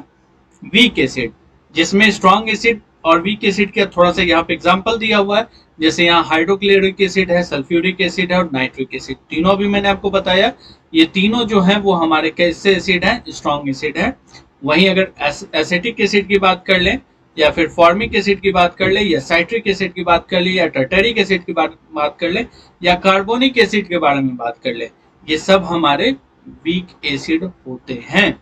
वीक एसिड। जिसमें स्ट्रॉन्ग एसिड और वीक एसिड का थोड़ा सा यहाँ पे एग्जांपल दिया हुआ है, जैसे यहाँ हाइड्रोक्लोरिक एसिड है, सल्फ्यूरिक एसिड है और नाइट्रिक एसिड, तीनों भी मैंने आपको बताया। ये तीनों जो है वो हमारे कैसे एसिड है? स्ट्रॉन्ग एसिड है। वहीं अगर एसिटिक एसिड की बात कर लें या फिर फॉर्मिक एसिड की बात कर ले या साइट्रिक एसिड की बात कर ले या टर्टरिक एसिड की बात कर ले या कार्बोनिक एसिड के बारे में बात कर ले, ये सब हमारे वीक एसिड होते हैं।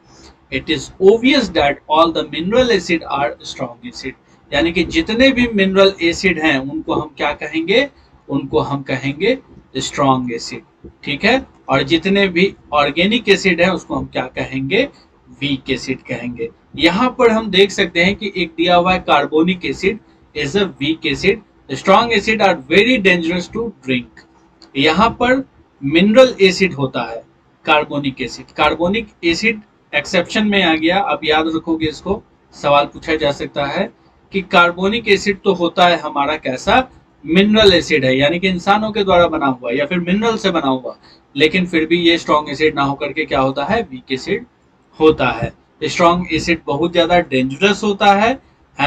It is obvious that all the mineral acid are strong acid, यानी कि जितने भी मिनरल एसिड हैं उनको हम क्या कहेंगे? उनको हम कहेंगे स्ट्रॉन्ग एसिड, ठीक है। और जितने भी ऑर्गेनिक एसिड है उसको हम क्या कहेंगे, वीक एसिड कहेंगे। यहाँ पर हम देख सकते हैं कि एक दिया हुआ है carbonic acid is a weak acid, strong acid are very dangerous to drink. यहाँ पर मिनरल एसिड होता है carbonic acid, carbonic acid exception में आ गया। अब याद रखोगे इसको, सवाल पूछा जा सकता है कि कार्बोनिक एसिड तो होता है हमारा कैसा, मिनरल एसिड है, यानी कि इंसानों के द्वारा बना हुआ या फिर मिनरल से बना हुआ, लेकिन फिर भी ये स्ट्रॉन्ग एसिड ना होकर के क्या होता है, वीक एसिड होता है। स्ट्रॉन्ग एसिड बहुत ज्यादा डेंजरस होता है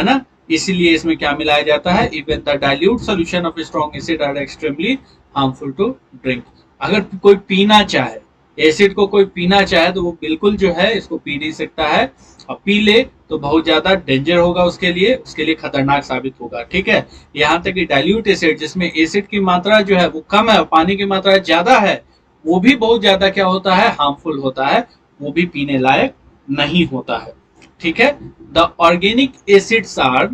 ना, इसलिए इसमें क्या मिलाया जाता है, even the dilute solution of strong acid are extremely harmful to drink. अगर कोई पीना चाहे, एसिड को कोई पीना चाहे तो वो बिल्कुल जो है इसको पी नहीं सकता है, और पी ले तो बहुत ज्यादा डेंजर होगा उसके लिए खतरनाक साबित होगा, ठीक है। यहाँ तक कि डाइल्यूट एसिड जिसमें एसिड की मात्रा जो है वो कम है और पानी की मात्रा ज्यादा है, वो भी बहुत ज्यादा क्या होता है, हार्मफुल होता है, वो भी पीने लायक नहीं होता है, ठीक है। The organic acids are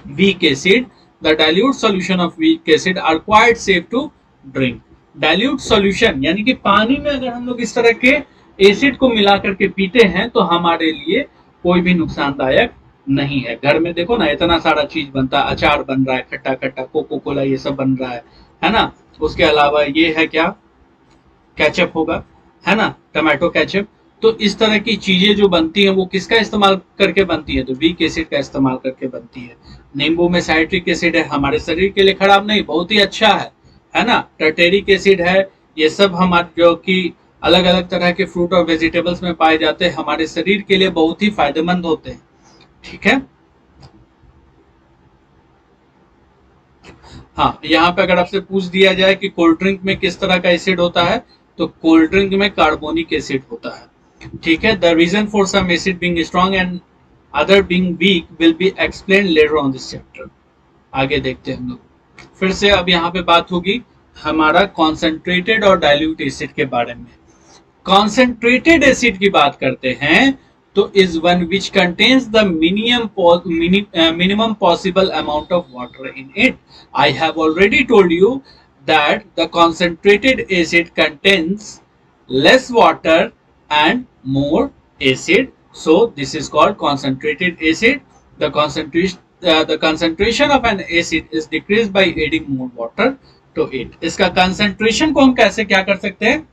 weak acid, the dilute solution of weak acid are quite safe to drink। Dilute solution यानी कि पानी में अगर हम लोग इस तरह के एसिड को मिला करके पीते हैं तो हमारे लिए कोई भी नुकसानदायक नहीं है। घर में देखो ना इतना सारा चीज बनता है, अचार बन रहा है, खट्टा खट्टा कोको कोला ये सब बन रहा है ना। उसके अलावा ये है क्या, केचप होगा, है ना, टमाटो केचप। तो इस तरह की चीजें जो बनती हैं वो किसका इस्तेमाल करके बनती है, तो वीक एसिड का इस्तेमाल करके बनती है। नींबू में साइट्रिक एसिड है, हमारे शरीर के लिए खराब नहीं, बहुत ही अच्छा है ना। टर्टेरिक एसिड है, ये सब हमारे जो कि अलग अलग तरह के फ्रूट और वेजिटेबल्स में पाए जाते हैं, हमारे शरीर के लिए बहुत ही फायदेमंद होते हैं, ठीक है। हाँ, यहाँ पे अगर आपसे पूछ दिया जाए कि कोल्ड ड्रिंक में किस तरह का एसिड होता है, तो कोल्ड ड्रिंक में कार्बोनिक एसिड होता है, ठीक है। The reason for some acid being strong and other being weak will be explain later on this chapter. आगे देखते हैं हम लोग। फिर से अब यहाँ पे बात होगी हमारा कॉन्सेंट्रेटेड और डाइल्यूट एसिड के बारे में। कॉन्सेंट्रेटेड एसिड की बात करते हैं तो is one which contains the minimum possible amount of water in it. I have already told you that the concentrated acid contains less water and more acid, so this is called concentrated acid। The concentration of an acid is decreased by adding more water to it। इसका concentration को हम कैसे क्या कर सकते हैं,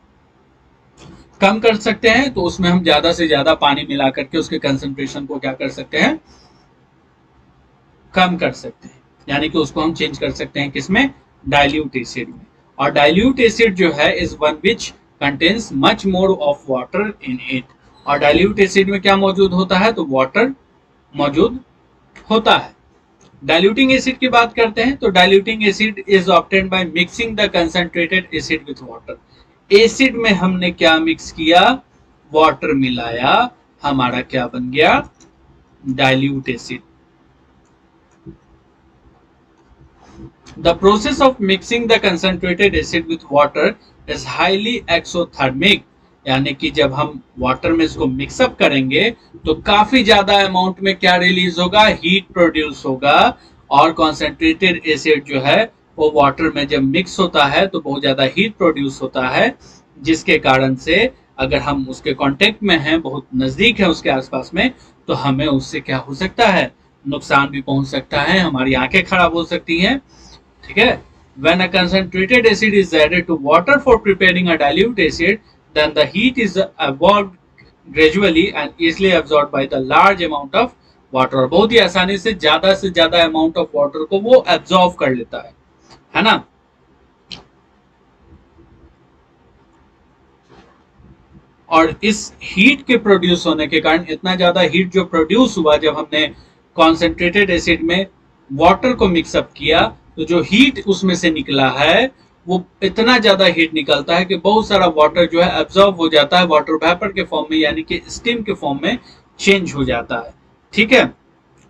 कम कर सकते हैं, तो उसमें हम ज्यादा से ज्यादा पानी मिला करके उसके कंसंट्रेशन को क्या कर सकते हैं, कम कर सकते हैं, यानी कि उसको हम चेंज कर सकते हैं किसमें, डाइल्यूट एसिड में। और डाइल्यूट एसिड जो है is one which contains much more of water in it. और डाइल्यूट एसिड में क्या मौजूद होता है, तो वाटर मौजूद होता है। डाइल्यूटिंग एसिड की बात करते हैं तो diluting acid is obtained by mixing the concentrated acid with water. Acid में हमने क्या मिक्स किया, वाटर मिलाया, हमारा क्या बन गया, dilute acid. The process of mixing the concentrated acid with water is highly exothermic। यानी कि जब हम वाटर में इसको मिक्सअप करेंगे तो काफी ज्यादा अमाउंट में क्या रिलीज होगा, हीट प्रोड्यूस होगा। और कॉन्सेंट्रेटेड एसिड जो है वो वाटर में जब मिक्स होता है तो बहुत ज्यादा हीट प्रोड्यूस होता है, जिसके कारण से अगर हम उसके कांटेक्ट में हैं, बहुत नजदीक है उसके आसपास में, तो हमें उससे क्या हो सकता है, नुकसान भी पहुंच सकता है, हमारी आंखें खराब हो सकती हैं, ठीक है। When a concentrated acid is added to water for preparing a dilute acid, then the heat is absorbed gradually and easily absorbed by the large amount of water। और बहुत ही आसानी से ज्यादा अमाउंट ऑफ वाटर को वो absorb कर लेता है ना। और इस हीट के प्रोड्यूस होने के कारण, इतना ज्यादा हीट जो प्रोड्यूस हुआ जब हमने कॉन्सेंट्रेटेड एसिड में वाटर को मिक्सअप किया, तो जो हीट उसमें से निकला है वो इतना ज्यादा हीट निकलता है कि बहुत सारा वाटर जो है एब्जॉर्ब हो जाता है, वाटर वेपर के फॉर्म में, यानी कि स्टीम के फॉर्म में चेंज हो जाता है, ठीक है।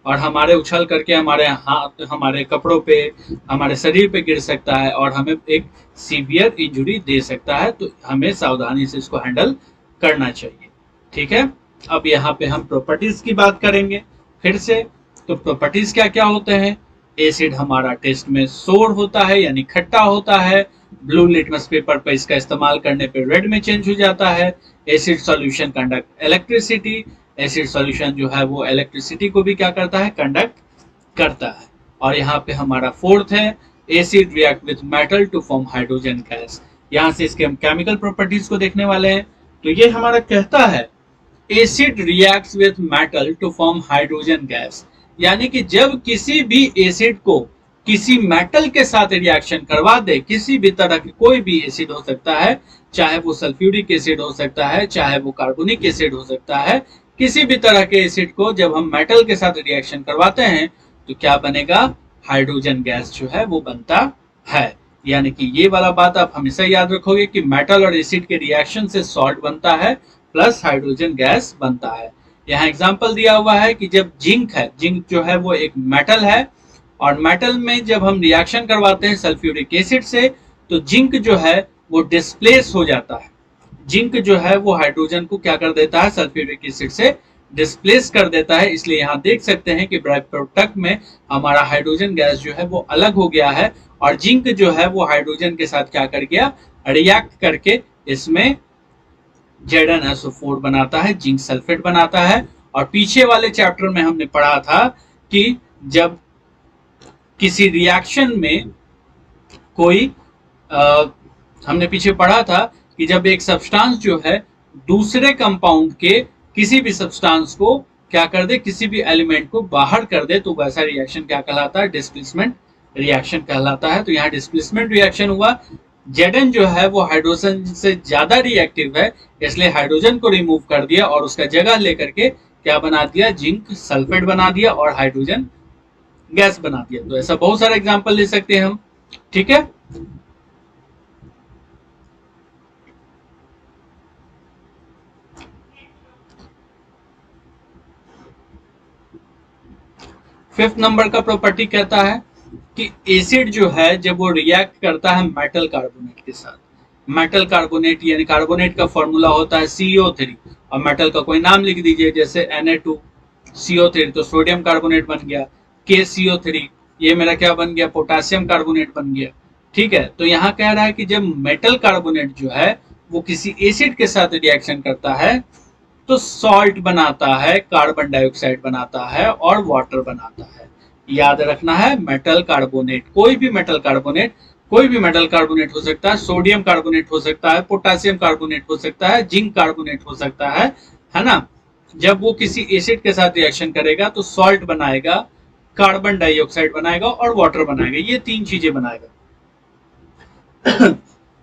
और हमारे उछल करके हमारे हाथ, हमारे कपड़ों पे, हमारे शरीर पे गिर सकता है और हमें एक सीवियर इंजुरी दे सकता है। तो हमें सावधानी से इसको हैंडल करना चाहिए, ठीक है। अब यहाँ पे हम प्रॉपर्टीज की बात करेंगे फिर से। तो प्रॉपर्टीज क्या क्या होते हैं, एसिड हमारा टेस्ट में सोर होता है यानी खट्टा होता है। ब्लू लिटमस पेपर पर इसका इस्तेमाल करने पे रेड में चेंज हो जाता है। Acid solution conduct electricity, acid solution जो है वो इलेक्ट्रिसिटी को भी क्या करता है, कंडक्ट करता है। और यहाँ पे हमारा फोर्थ है acid react with metal to form hydrogen gas. यहाँ से इसके हम केमिकल प्रॉपर्टीज को देखने वाले हैं। तो ये हमारा कहता है acid reacts with metal to form hydrogen gas, यानी कि जब किसी भी एसिड को किसी मेटल के साथ रिएक्शन करवा दे, किसी भी तरह की कोई भी एसिड हो सकता है, चाहे वो सल्फ्यूरिक एसिड हो सकता है, चाहे वो कार्बोनिक एसिड हो सकता है, किसी भी तरह के एसिड को जब हम मेटल के साथ रिएक्शन करवाते हैं तो क्या बनेगा, हाइड्रोजन गैस जो है वो बनता है। यानी कि ये वाला बात आप हमेशा याद रखोगे कि मेटल और एसिड के रिएक्शन से सॉल्ट बनता है प्लस हाइड्रोजन गैस बनता है। यहाँ एग्जांपल दिया हुआ है कि जब जिंक है, जिंक जो है वो एक मेटल है और मेटल में जब हम रिएक्शन करवाते हैं सल्फ्यूरिक एसिड से तो जिंक जो है वो डिस्प्लेस हो जाता है। जिंक जो है वो हाइड्रोजन को क्या कर देता है, सल्फ्यूरिक एसिड से डिस्प्लेस कर देता है। इसलिए यहाँ देख सकते हैं कि बाय प्रोडक्ट में हमारा हाइड्रोजन गैस जो है वो अलग हो गया है और जिंक जो है वो हाइड्रोजन के साथ क्या कर गया, रिएक्ट करके इसमें Zn-SO4 बनाता है, जिंक सल्फेट बनाता है। और पीछे वाले चैप्टर में हमने पढ़ा था कि जब किसी रिएक्शन में कोई हमने पीछे पढ़ा था कि जब एक सब्सटेंस जो है दूसरे कंपाउंड के किसी भी सब्सटेंस को क्या कर दे, किसी भी एलिमेंट को बाहर कर दे, तो वैसा रिएक्शन क्या कहलाता है, डिस्प्लेसमेंट रिएक्शन कहलाता है। तो यहाँ डिस्प्लेसमेंट रिएक्शन हुआ, Zn जो है वो हाइड्रोजन से ज्यादा रिएक्टिव है, इसलिए हाइड्रोजन को रिमूव कर दिया और उसका जगह लेकर के क्या बना दिया, जिंक सल्फेट बना दिया और हाइड्रोजन गैस बना दिया। तो ऐसा बहुत सारा एग्जांपल ले सकते हैं हम, ठीक है। फिफ्थ नंबर का प्रॉपर्टी कहता है कि एसिड जो है जब वो रिएक्ट करता है मेटल कार्बोनेट के साथ, मेटल कार्बोनेट यानी कार्बोनेट का फॉर्मूला होता है CO3 और मेटल का कोई नाम लिख दीजिए जैसे Na2CO3, तो सोडियम कार्बोनेट बन गया। KCO3 ये मेरा क्या बन गया, पोटासियम कार्बोनेट बन गया, ठीक है। तो यहाँ कह रहा है कि जब मेटल कार्बोनेट जो है वो किसी एसिड के साथ रिएक्शन करता है तो सॉल्ट बनाता है, कार्बन डाइऑक्साइड बनाता है और वाटर बनाता है। याद रखना है मेटल कार्बोनेट, कोई भी मेटल कार्बोनेट, कोई भी मेटल कार्बोनेट हो सकता है, सोडियम कार्बोनेट हो सकता है, पोटासियम कार्बोनेट हो सकता है, जिंक कार्बोनेट हो सकता है ना। जब वो किसी एसिड के साथ रिएक्शन करेगा तो सॉल्ट बनाएगा, कार्बन डाइऑक्साइड बनाएगा और वाटर बनाएगा, ये तीन चीजें बनाएगा।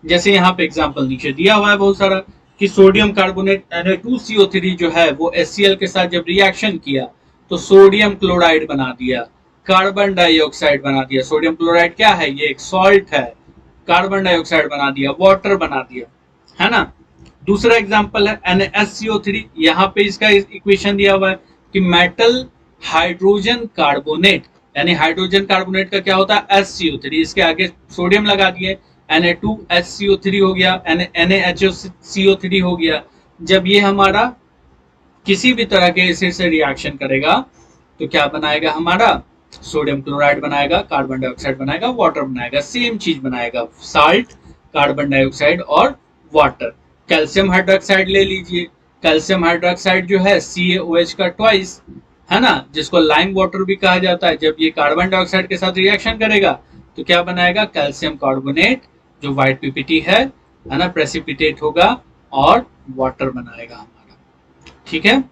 जैसे यहाँ पे एग्जांपल नीचे दिया हुआ है बहुत सारा कि सोडियम कार्बोनेट Na2CO3 जो है वो HCl के साथ जब रिएक्शन किया तो सोडियम क्लोराइड बना दिया, कार्बन डाइऑक्साइड बना दिया। सोडियम क्लोराइड क्या है, ये एक सॉल्ट है, कार्बन डाइऑक्साइड बना दिया, वाटर बना दिया, है ना। दूसरा एग्जांपल है NaSCO3, यहाँ पे इसका इक्वेशन दिया हुआ है कि मेटल हाइड्रोजन कार्बोनेट, यानी हाइड्रोजन कार्बोनेट का क्या होता है SCO3, इसके आगे सोडियम लगा दिए, Na2HCO3 हो गया, NaHCO3 हो गया। जब ये हमारा किसी भी तरह के एसिड से रिएक्शन करेगा तो क्या बनाएगा, हमारा सोडियम क्लोराइड बनाएगा, कार्बन डाइऑक्साइड बनाएगा, वाटर बनाएगा, सेम चीज बनाएगा, साल्ट, कार्बन डाइऑक्साइड और वाटर। कैल्शियम हाइड्रोक्साइड ले लीजिए, कैल्शियम हाइड्रोक्साइड जो है CaOH का ट्वाइस, है ना, जिसको लाइम वाटर भी कहा जाता है। जब ये कार्बन डाइऑक्साइड के साथ रिएक्शन करेगा तो क्या बनाएगा, कैल्शियम कार्बोनेट जो व्हाइट पीपीटी है ना, प्रेसिपिटेट होगा और वाटर बनाएगा हमारा, ठीक है।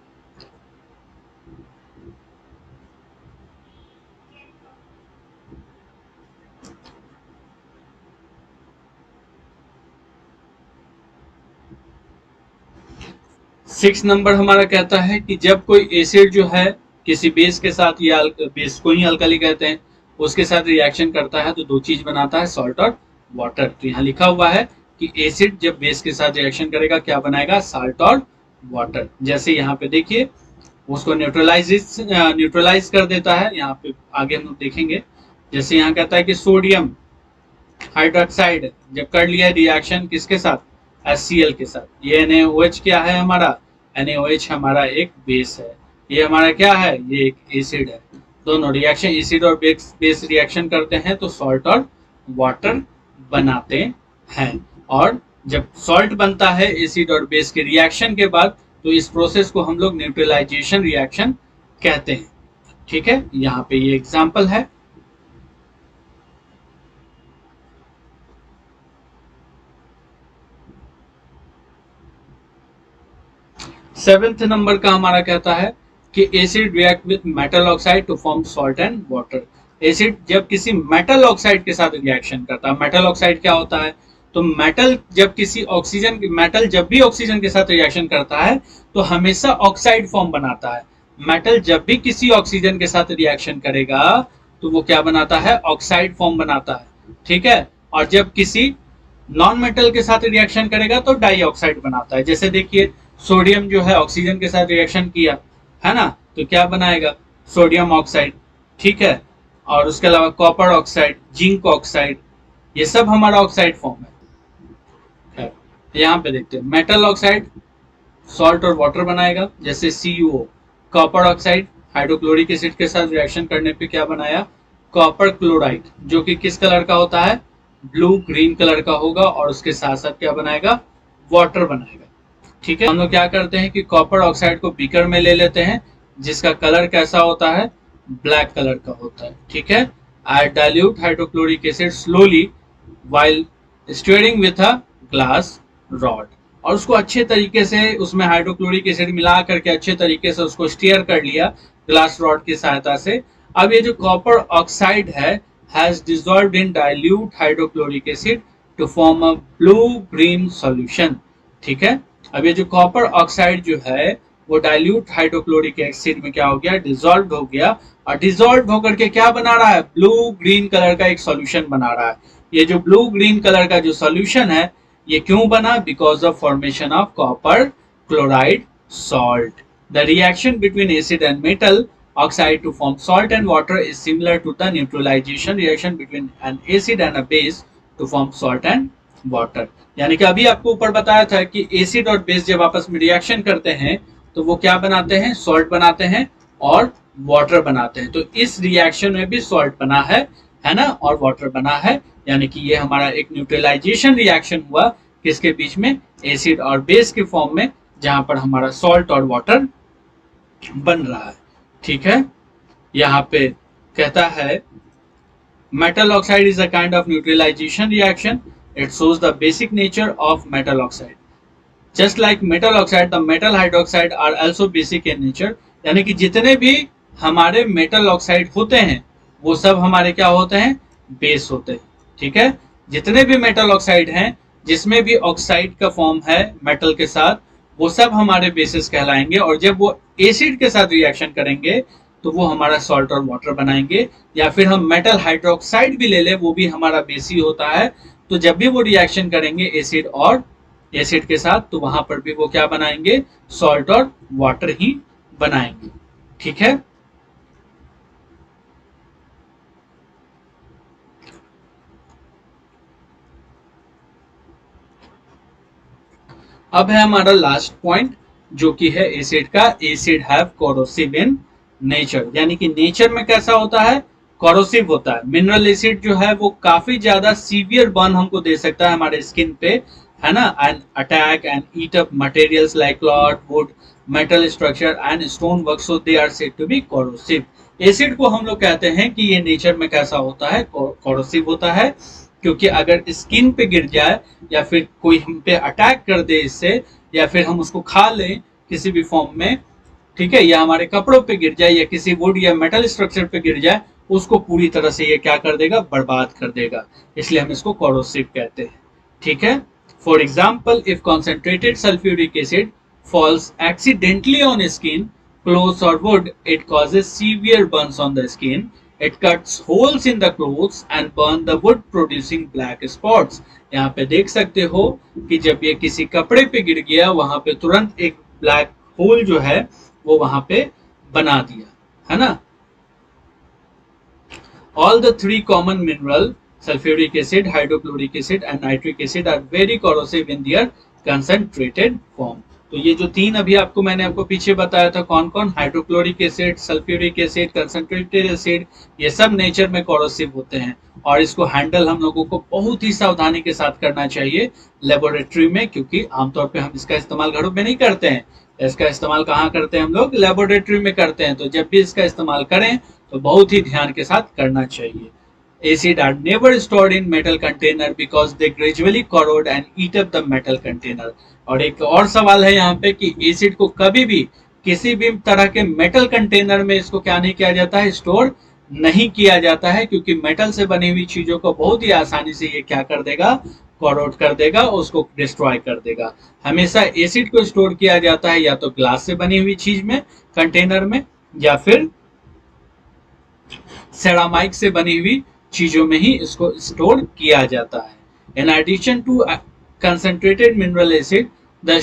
सिक्स नंबर हमारा कहता है कि जब कोई एसिड जो है किसी बेस के साथ, या बेस को ही अल्कली कहते हैं, उसके साथ रिएक्शन करता है तो दो चीज बनाता है, सॉल्ट और वाटर। तो यहाँ लिखा हुआ है कि एसिड जब बेस के साथ रिएक्शन करेगा क्या बनाएगा, साल्ट और वाटर। जैसे यहाँ पे देखिए उसको न्यूट्रलाइज कर देता है, यहाँ पे आगे हम लोग देखेंगे। जैसे यहाँ कहता है कि सोडियम हाइड्रोक्साइड जब कर लिया रिएक्शन किसके साथ, HCl के साथ, ये NaOH क्या है हमारा, NaOH हमारा एक बेस है, ये हमारा क्या है, ये एक एसिड है। दोनों रिएक्शन एसिड और बेस रिएक्शन करते हैं तो सॉल्ट और वाटर बनाते हैं। और जब सॉल्ट बनता है एसिड और बेस के रिएक्शन के बाद, तो इस प्रोसेस को हम लोग न्यूट्रलाइजेशन रिएक्शन कहते हैं। ठीक है, यहाँ पे ये एग्जांपल है। सेवेंथ नंबर का हमारा कहता है कि acid react with metal oxide to form salt and water. Acid जब किसी मेटल ऑक्साइड के साथ रिएक्शन करता है, मेटल ऑक्साइड क्या होता है, तो मेटल जब किसी ऑक्सीजन, मेटल जब भी ऑक्सीजन के साथ रिएक्शन करता है तो हमेशा ऑक्साइड फॉर्म बनाता है। मेटल जब भी किसी ऑक्सीजन के साथ रिएक्शन करेगा तो वो क्या बनाता है, ऑक्साइड फॉर्म बनाता है। ठीक है, और जब किसी नॉन मेटल के साथ रिएक्शन करेगा तो डाइऑक्साइड बनाता है। जैसे देखिए, सोडियम जो है ऑक्सीजन के साथ रिएक्शन किया है ना, तो क्या बनाएगा, सोडियम ऑक्साइड। ठीक है, और उसके अलावा कॉपर ऑक्साइड, जिंक ऑक्साइड, ये सब हमारा ऑक्साइड फॉर्म है। यहाँ पे देखते हैं, मेटल ऑक्साइड सॉल्ट और वाटर बनाएगा, जैसे CuO। Copper oxide hydrochloric acid के साथ रिएक्शन करने पे क्या बनाया, कॉपर क्लोराइड, जो कि किस कलर का होता है, ब्लू ग्रीन कलर का होगा, और उसके साथ साथ क्या बनाएगा, वाटर बनाएगा। ठीक है, हम लोग क्या करते हैं कि कॉपर ऑक्साइड को बीकर में ले लेते हैं, जिसका कलर कैसा होता है, ब्लैक कलर का होता है। ठीक है, I dilute hydrochloric acid slowly while stirring with a glass rod, और उसको अच्छे तरीके से उसमें हाइड्रोक्लोरिक एसिड मिला करके अच्छे तरीके से उसको स्टीयर कर लिया ग्लास रॉड की सहायता से। अब ये जो कॉपर ऑक्साइड है has dissolved in dilute hydrochloric acid to form a blue green solution. ठीक है, अब ये जो कॉपर ऑक्साइड जो है वो डाइल्यूट हाइड्रोक्लोरिक एसिड में क्या हो गया, डिसॉल्व हो गया, और डिसॉल्व होकर के क्या बना रहा है, ब्लू ग्रीन कलर का एक सॉल्यूशन बना रहा है। ये जो ब्लू ग्रीन कलर का जो सॉल्यूशन है ये क्यों बना, because of formation of copper chloride salt. The reaction between acid and metal oxide to form salt and water is similar to the neutralization reaction between an acid and a base to form salt and water। यानी कि अभी आपको ऊपर बताया था कि acid और base जब आपस में रिएक्शन करते हैं तो वो क्या बनाते हैं, सॉल्ट बनाते हैं और वाटर बनाते हैं। तो इस रिएक्शन में भी सॉल्ट बना है ना, और वाटर बना है, यानी कि ये हमारा एक न्यूट्रलाइजेशन रिएक्शन हुआ किसके बीच में, एसिड और बेस के फॉर्म में, जहां पर हमारा सॉल्ट और वाटर बन रहा है। ठीक है, यहाँ पे कहता है metal oxide is a kind of neutralisation reaction, it shows the basic nature of metal oxide. Just like metal oxide, the metal hydroxide are also basic in nature. यानी कि जितने भी हमारे मेटल ऑक्साइड होते हैं वो सब हमारे क्या होते हैं, बेस होते हैं। ठीक है, जितने भी मेटल ऑक्साइड हैं जिसमें भी ऑक्साइड का फॉर्म है मेटल के साथ, वो सब हमारे बेसिस कहलाएंगे, और जब वो एसिड के साथ रिएक्शन करेंगे तो वो हमारा सॉल्ट और वाटर बनाएंगे। या फिर हम मेटल हाइड्रोक्साइड भी ले ले, वो भी हमारा बेस ही होता है। तो जब भी वो रिएक्शन करेंगे एसिड और एसिड के साथ, तो वहां पर भी वो क्या बनाएंगे, सॉल्ट और वाटर ही बनाएंगे। ठीक है, अब है हमारा लास्ट पॉइंट जो कि है एसिड का, acid have corrosive in nature. यानी कि नेचर में कैसा होता है, कोरोसिव होता है। मिनरल एसिड जो है वो काफी ज्यादा सीवियर बर्न हमको दे सकता है हमारे स्किन पे, है ना, and attack and eat up materials like cloth, wood, metal structure and stone work, so they are said to be corrosive. Acid को हम लोग कहते हैं कि ये नेचर में कैसा होता है, कोरोसिव होता है, क्योंकि अगर स्किन पे गिर जाए या फिर कोई हम पे अटैक कर दे इससे, या फिर हम उसको खा लें किसी भी फॉर्म में, ठीक है, या हमारे कपड़ों पे गिर जाए या किसी वुड या मेटल स्ट्रक्चर पे गिर जाए, उसको पूरी तरह से ये क्या कर देगा, बर्बाद कर देगा। इसलिए हम इसको कोरोसिव कहते हैं। ठीक है, for example, if concentrated sulphuric acid falls accidentally on skin, clothes or wood, it causes severe burns on the skin. It cuts holes in the clothes and burn the wood, producing black spots। यहाँ पे देख सकते हो कि जब ये किसी कपड़े पे गिर गया, वहां पे तुरंत एक ब्लैक होल जो है वो वहां पे बना दिया, है ना। All the three common mineral, sulfuric acid, hydrochloric acid and nitric acid, are very corrosive in their concentrated form। तो ये जो तीन अभी आपको मैंने आपको पीछे बताया था कौन कौन, hydrochloric acid, sulphuric acid, concentrated acid, ये सब नेचर में कोरोसिव होते हैं और इसको हैंडल हम लोगों को बहुत ही सावधानी के साथ करना चाहिए लेबोरेटरी में, क्योंकि आमतौर पे हम इसका इस्तेमाल घरों में नहीं करते हैं। इसका इस्तेमाल कहाँ करते हैं हम लोग, लेबोरेटरी में करते हैं। तो जब भी इसका इस्तेमाल करें तो बहुत ही ध्यान के साथ करना चाहिए। Acid are never stored in metal container because they gradually corrode and eat up the metal container। और एक और सवाल है यहाँ पे कि एसिड को कभी भी किसी भी तरह के मेटल कंटेनर में इसको क्या नहीं किया जाता है, स्टोर नहीं किया जाता है, क्योंकि मेटल से बनी हुई चीजों को बहुत ही आसानी से ये क्या कर देगा, कोरोड कर देगा, उसको डिस्ट्रॉय कर देगा। हमेशा एसिड को स्टोर किया जाता है या तो ग्लास से बनी हुई चीज में, कंटेनर में, या फिर सेरामाइक से बनी हुई चीजों में ही इसको स्टोर किया जाता है। In addition to concentrated mineral acid, the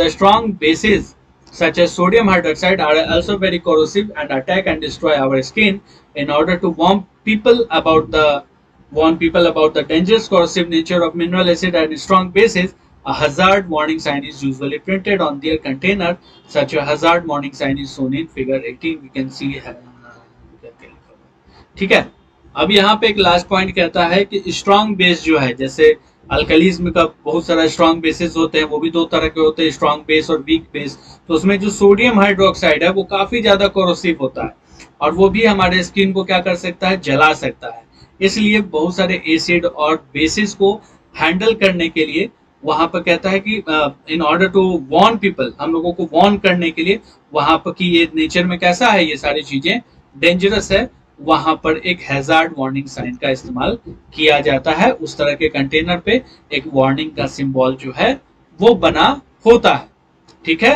strong bases such as sodium hydroxide are also very corrosive and attack and destroy our skin. In order to warn people about the dangerous corrosive nature of mineral acid and strong bases, a hazard warning sign is usually printed on their container. Such a hazard warning sign is shown in figure 18. We can see ठीक है। अब यहाँ पे एक last point कहता है कि strong base जो है, जैसे अल्कलीज्म का बहुत सारा स्ट्रॉन्ग बेसिस होते हैं, वो भी दो तरह के होते हैं, स्ट्रॉन्ग बेस और वीक बेस। तो उसमें जो सोडियम हाइड्रोक्साइड है वो काफी ज्यादा कोरोसिव होता है और वो भी हमारे स्किन को क्या कर सकता है, जला सकता है। इसलिए बहुत सारे एसिड और बेसिस को हैंडल करने के लिए वहां पर कहता है कि in order to warn people, हम लोगों को वॉर्न करने के लिए वहां पर कि ये नेचर में कैसा है, ये सारी चीजें डेंजरस है, वहां पर एक हैजार्ड वार्निंग साइन का इस्तेमाल किया जाता है। उस तरह के कंटेनर पे एक वार्निंग का सिंबल जो है वो बना होता है। ठीक है।